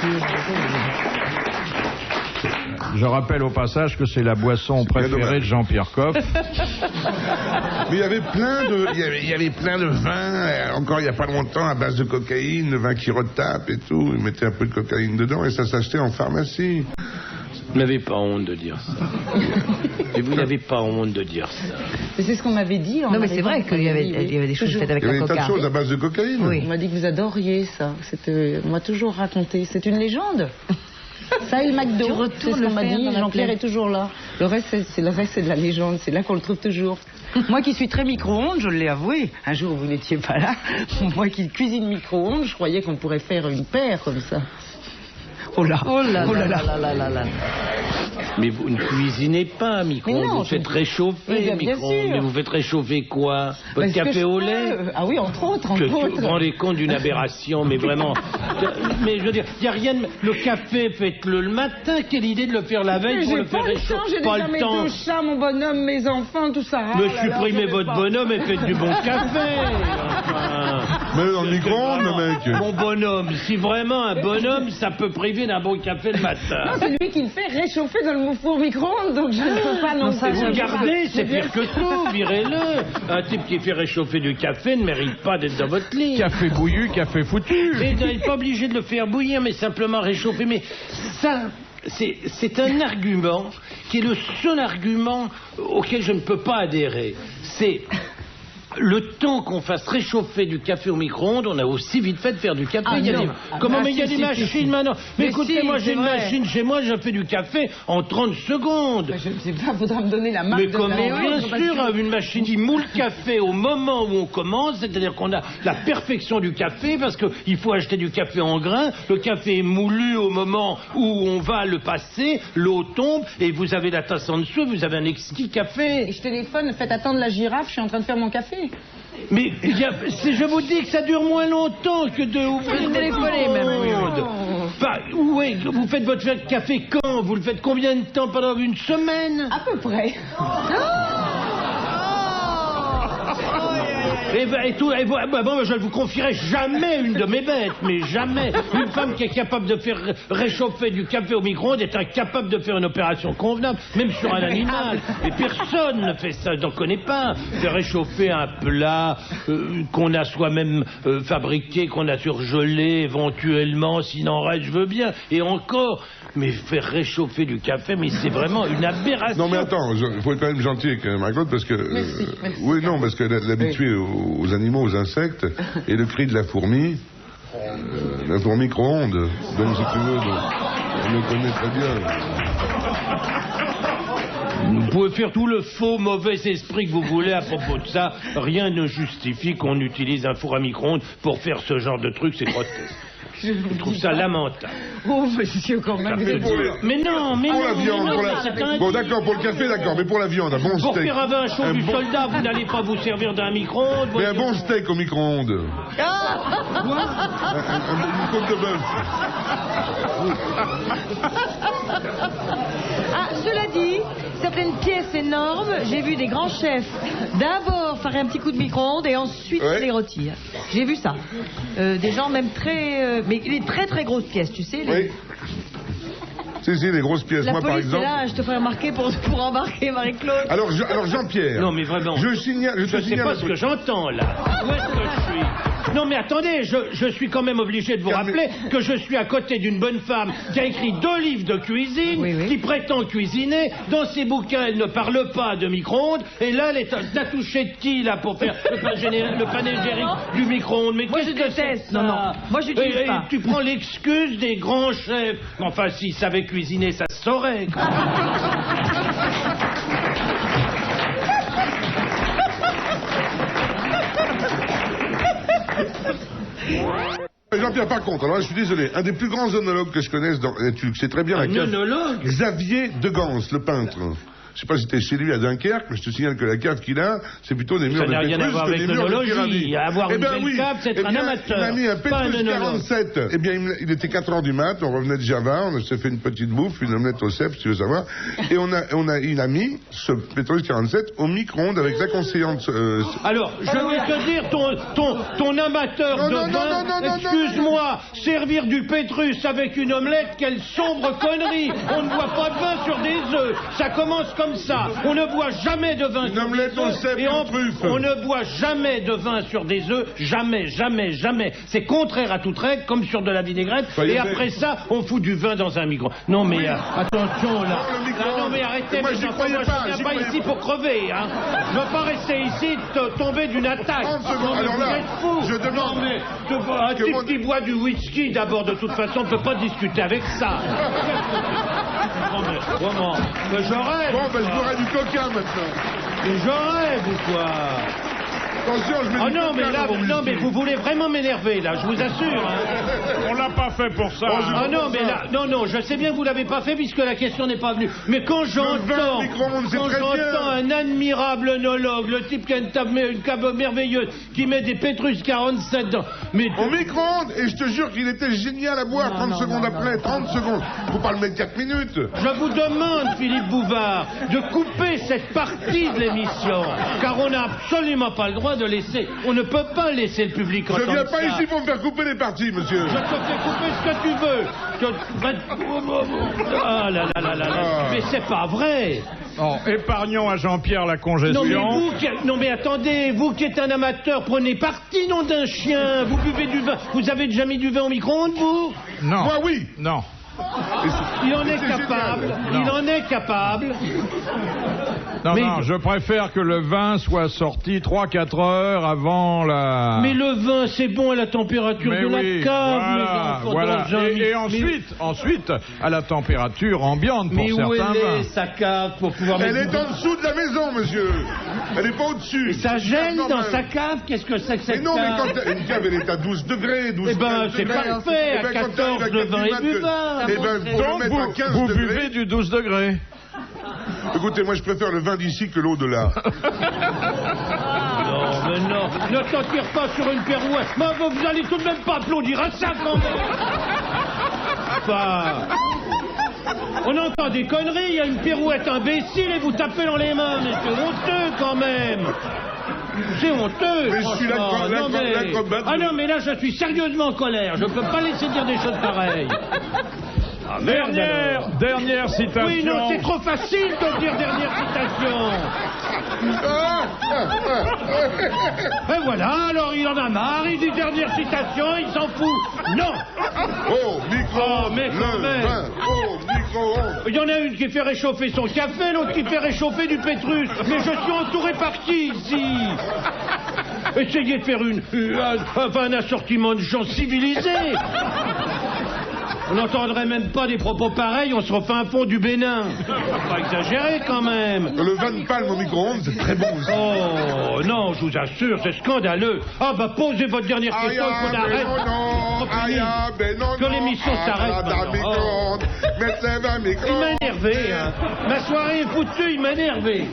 Je rappelle au passage que c'est la boisson préférée de Jean-Pierre Coff. Mais il y avait plein de vins, encore il n'y a pas longtemps, à base de cocaïne, le vin qui retape et tout. Ils mettaient un peu de cocaïne dedans et ça s'achetait en pharmacie. Vous n'avez pas honte de dire ça. Et vous n'avez pas honte de dire ça. Mais c'est ce qu'on m'avait dit. Non, mais c'est vrai qu'il y avait des choses faites avec la cocaïne. Il y avait des tas de choses à base de cocaïne. Oui. On m'a dit que vous adoriez ça. On m'a toujours raconté. C'est une légende. Ça et le McDo. Tu retournes le m'a dit. Jean-Pierre est toujours là. Le reste, c'est de la légende. C'est là qu'on le trouve toujours. Moi qui suis très micro-ondes, je l'ai avoué. Un jour, vous n'étiez pas là. Moi qui cuisine micro-ondes, je croyais qu'on pourrait faire une paire comme ça. Oh là, oh là, oh là, là, là, là, là, là. Mais vous ne cuisinez pas à micro-ondes, vous faites réchauffer micro-ondes. Mais vous faites réchauffer quoi? Votre café au lait? Ah oui, entre autres. Vous vous rendez compte d'une aberration, mais vraiment. Mais je veux dire, il n'y a rien de... Le café, faites-le le matin. Quelle idée de le faire la veille pour le faire réchauffer? J'ai déjà mes deux chats, mon bonhomme, mes enfants, tout ça. Mais supprimez votre bonhomme et faites du bon café. Enfin... Mais dans le micro-ondes, le mec. Mon bonhomme, si vraiment un bonhomme, ça peut priver d'un bon café le matin. Non, c'est lui qui le fait réchauffer dans le four micro-ondes, donc je ne peux pas non plus. Vous regardez, c'est pire que tout, virez-le. Un type qui fait réchauffer du café ne mérite pas d'être dans votre lit. Café bouillu, café foutu. Mais il n'est pas obligé de le faire bouillir, mais simplement réchauffer. Mais ça... C'est un argument qui est le seul argument auquel je ne peux pas adhérer. C'est le temps qu'on fasse réchauffer du café au micro-ondes, on a aussi vite fait de faire du café. Comment mais il y a des machines maintenant. Mais écoutez, moi j'ai une machine chez moi, je fais du café en 30 secondes. Je ne sais pas, faudra me donner la marque. Mais comment, bien sûr, une machine qui moule le café au moment où on commence, c'est-à-dire qu'on a la perfection du café, parce qu'il faut acheter du café en grains, le café est moulu au moment où on va le passer, l'eau tombe, et vous avez la tasse en dessous, vous avez un exquis café. Et je téléphone, faites attendre la girafe, je suis en train de faire mon café. Mais je vous dis que ça dure moins longtemps que de ouvrir le téléphoner même. Bah, oui, vous faites votre café quand? Vous le faites combien de temps? Pendant une semaine? À peu près. Bon, je ne vous confierai jamais une de mes bêtes, mais jamais. Une femme qui est capable de faire réchauffer du café au micro-ondes est incapable de faire une opération convenable, même sur un animal. Et personne ne fait ça, je n'en connais pas. Faire réchauffer un plat qu'on a soi-même fabriqué, qu'on a surgelé éventuellement, s'il en reste, je veux bien. Et encore, mais faire réchauffer du café, mais c'est vraiment une aberration. Non mais attends, il faut être quand même gentil avec Marc-Claude parce que... Merci. Oui, non, parce que l'habitué aux animaux, aux insectes, et le cri de la fourmi micro-ondes. Donc si tu veux, on le connaît très bien. Vous pouvez faire tout le faux mauvais esprit que vous voulez à propos de ça. Rien ne justifie qu'on utilise un four à micro-ondes pour faire ce genre de truc, c'est grotesque. Je trouve ça lamentable. Oh, monsieur, quand même. Mais non, mais pour non. La viande, non, pour la... Bon, d'accord, pour le café, d'accord, mais pour la viande, un bon steak. Pour faire un vin chaud du soldat, vous n'allez pas vous servir d'un micro-ondes. Mais un bon steak au micro-ondes. Une côte de bœuf. Ah, cela dit, certaines pièces énormes, j'ai vu des grands chefs d'abord faire un petit coup de micro-ondes et ensuite les rôtir. J'ai vu ça. Des gens même très... mais les très très grosses pièces, tu sais. Oui. Si, les grosses pièces. Moi, par exemple... Là, je te ferai remarquer pour embarquer Marie-Claude. Alors Jean-Pierre... Non, mais vraiment... Je te sais pas ce que j'entends, là. Où est-ce que je suis? Non, mais attendez, je suis quand même obligé de vous rappeler que je suis à côté d'une bonne femme qui a écrit 2 livres de cuisine, qui prétend cuisiner. Dans ses bouquins, elle ne parle pas de micro-ondes. Et là, elle est attouchée de qui, là, pour faire le panégyrique du micro-ondes? Mais qu'est-ce que c'est? Non. Moi, je n'utilise pas. Tu prends l'excuse des grands chefs. Mais enfin, s'ils savaient cuisiner, ça se saurait. Jean-Pierre, par contre, alors là, je suis désolé, un des plus grands œnologues que je connaisse, tu sais très bien la cave... œnologue? Xavier de Gans, le peintre. Je sais pas si t'es chez lui à Dunkerque, mais je te signale que la cave qu'il a, c'est plutôt des murs de Pétrus que des murs de pyramide. Avoir une belle cave, c'est être un amateur. Il m'a mis un Pétrus 47. Eh bien, il était 4 heures du mat, on revenait de Java, on s'est fait une petite bouffe, une omelette au cèpe, si tu veux savoir. Et il a mis ce Pétrus 47 au micro-ondes avec la conseillante... Alors, je vais te dire, ton amateur de vin, excuse-moi, servir du Pétrus avec une omelette, quelle sombre connerie. On ne boit pas de vin sur des œufs. Ça commence comme comme ça. On ne boit jamais de vin Une sur omelette des au œufs. cèpe Et et aux truffes. on ne boit jamais de vin sur des œufs. Jamais, jamais, jamais. C'est contraire à toute règle, comme sur de la vinaigrette. Soyez Et après ça, on fout du vin dans un micro. Non mais attention là. Non, le micro-ondes. Non mais arrêtez. Moi, mes j'y enfants, croyais moi, pas, je j'y viens pas croyais ici pas. pour crever. Hein. Je veux pas rester ici tomber d'une attaque. 30 secondes. Non, mais Alors vous là, êtes fous. je demande Non, mais un que type mon- qui boit du whisky d'abord, de toute façon, on ne peut pas discuter avec ça. Non, mais comment? Mais je rêve. Bon, ben, je quoi. boirai du coca maintenant. Mais je rêve ou quoi? Attention, je mets Oh du non, coca mais là, dans mon non, mais whisky. vous voulez vraiment m'énerver, là, je vous assure. Hein. On l'a pas fait pour ça. Oh, hein. Ah non, mais là, non, je sais bien que vous l'avez pas fait puisque la question n'est pas venue. Mais quand j'entends, au micro-ondes, c'est quand très j'entends bien. un admirable œnologue, le type qui a une cave merveilleuse, qui met des Pétrus 47 dans, mais Au micro-ondes, et je te jure qu'il était génial à boire 30 secondes après, 30 secondes. Faut pas le mettre 4 minutes. je vous demande, Philippe Bouvard, de couper cette partie de l'émission, car on n'a absolument pas le droit de laisser. On ne peut pas laisser le public Je entendre viens pas ça. ici pour me faire couper les parties, monsieur. Je te fais couper ce que tu veux. Ah là là là là là. Ah. Mais c'est pas vrai. Bon, épargnons à Jean-Pierre la congestion. Non mais attendez, vous qui êtes un amateur, prenez parti, nom d'un chien. Vous buvez du vin. Vous avez déjà mis du vin au micro-ondes, vous? Non. Moi, oui. Non. Il en est C'est capable. génial. Il en est capable. Non, Mais- non, je préfère que le vin soit sorti 3-4 heures avant la... Mais le vin, c'est bon à la température Mais de oui, la cave, voilà, mes enfants, voilà. dans un Et mi- ensuite, à la température ambiante pour Mais où certains elle vins. est, sa cave, pour pouvoir Elle mettre est du vin? en dessous de la maison, monsieur. Elle est pas au-dessus. Et ça gêne C'est dans normal. sa cave? Qu'est-ce que c'est que Mais cette non, mais cave? quand une cave, elle est à 12 degrés, 12 Eh ben, 13 c'est degrés. parfait, Eh à ben, quand 14, t'arrives à le vin est 4 du mat, buvable. Eh ben, faut le Donc mettre à 15 vous degrés. buvez du 12 degrés. Écoutez, moi, je préfère le vin d'ici que l'eau de là. Non, mais non, ne t'en tire pas sur une pirouette. Mais vous allez tout de même pas applaudir à ça quand même. Enfin, on entend des conneries, il y a une pirouette imbécile et vous tapez dans les mains. Mais c'est honteux quand même. C'est honteux. Mais je suis franchement. Non, mais- l'acrobate. Ah non, mais là, je suis sérieusement en colère. Je peux pas laisser dire des choses pareilles. Ah, merde, alors. Dernière citation. Oui, non, c'est trop facile de dire dernière citation. Et voilà, alors il en a marre, il dit dernière citation, il s'en fout. Non. Oh, micro-ondes, Oh, mais quand le même. vin. Oh, micro-ondes. Il y en a une qui fait réchauffer son café, l'autre qui fait réchauffer du Pétrus. Mais je suis entouré par qui ici? Essayez de faire un assortiment de gens civilisés. On n'entendrait même pas des propos pareils, on se refait un fond du Bénin. Pas exagérer quand même. Le vin de palme au micro-ondes, c'est très bon aussi. Oh non, je vous assure, c'est scandaleux. Ah bah posez votre dernière Aïe, question et qu'on arrête. non, aïe, ben non, Que l'émission s'arrête dans le maintenant. micro-ondes. Mettez le vin au Il micro-ondes. m'a énervé. Hein. Ma soirée est foutue, il m'a énervé.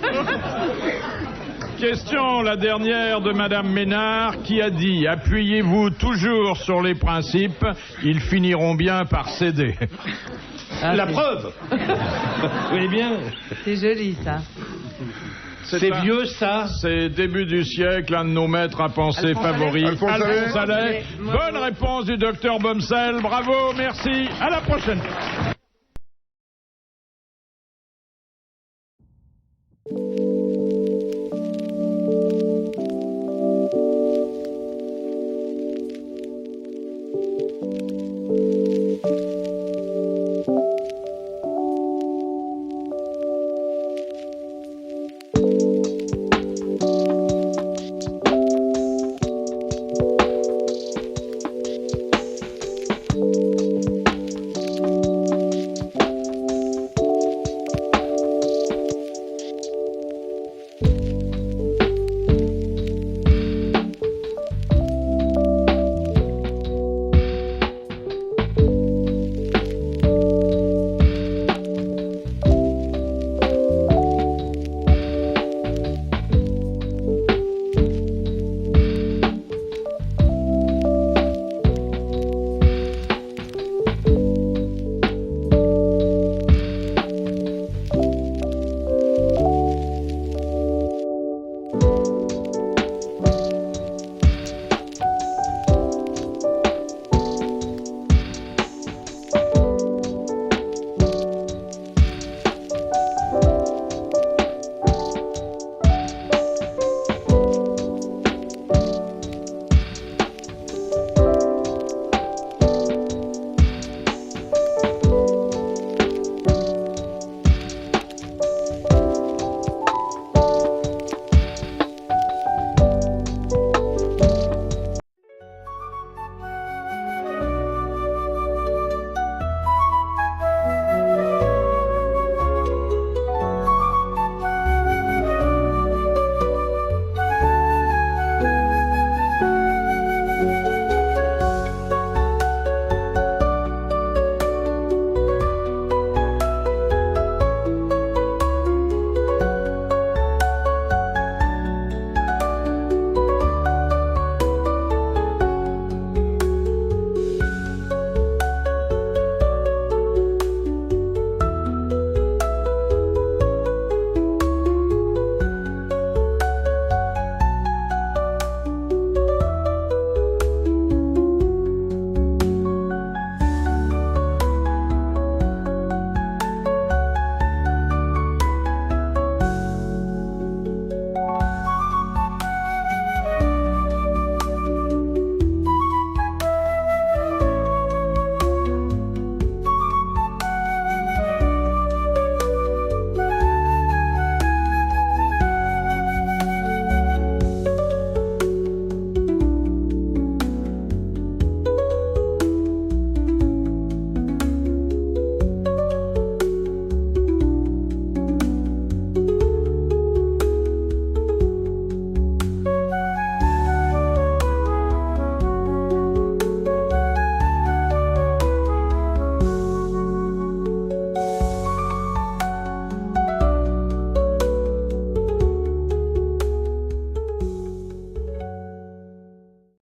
Question, la dernière de Madame Ménard, qui a dit « Appuyez-vous toujours sur les principes, ils finiront bien par céder. La preuve. Vous voyez bien. C'est joli, ça. » C'est vieux ça. C'est début du siècle, un de nos maîtres à penser Alphonse favoris. Allais. Alphonse Allais. Bonne réponse du docteur Bomsel. Bravo, merci. À la prochaine.